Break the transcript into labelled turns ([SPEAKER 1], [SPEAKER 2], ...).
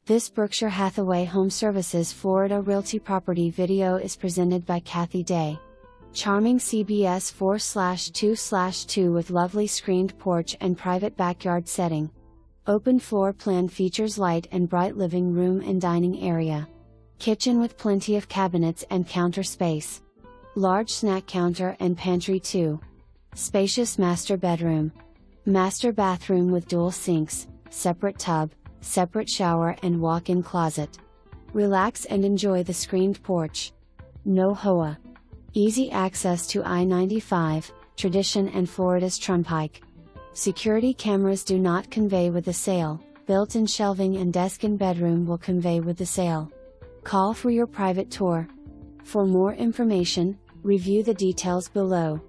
[SPEAKER 1] This Berkshire Hathaway HomeServices Florida Realty property video is presented by Kathy Day. Charming CBS 4/2/2 with lovely screened porch and private backyard setting. Open floor plan features light and bright living room and dining area. Kitchen with plenty of cabinets and counter space. Large snack counter and pantry too. Spacious master bedroom. Master bathroom with dual sinks, separate tub, separate shower and walk-in closet. Relax and enjoy the screened porch. No HOA. Easy access to I-95, Tradition and Florida's TRUNPIKE. Security cameras do not convey with the sale, built-in shelving and desk in bedroom will convey with the sale. Call for your private tour. For more information, review the details below.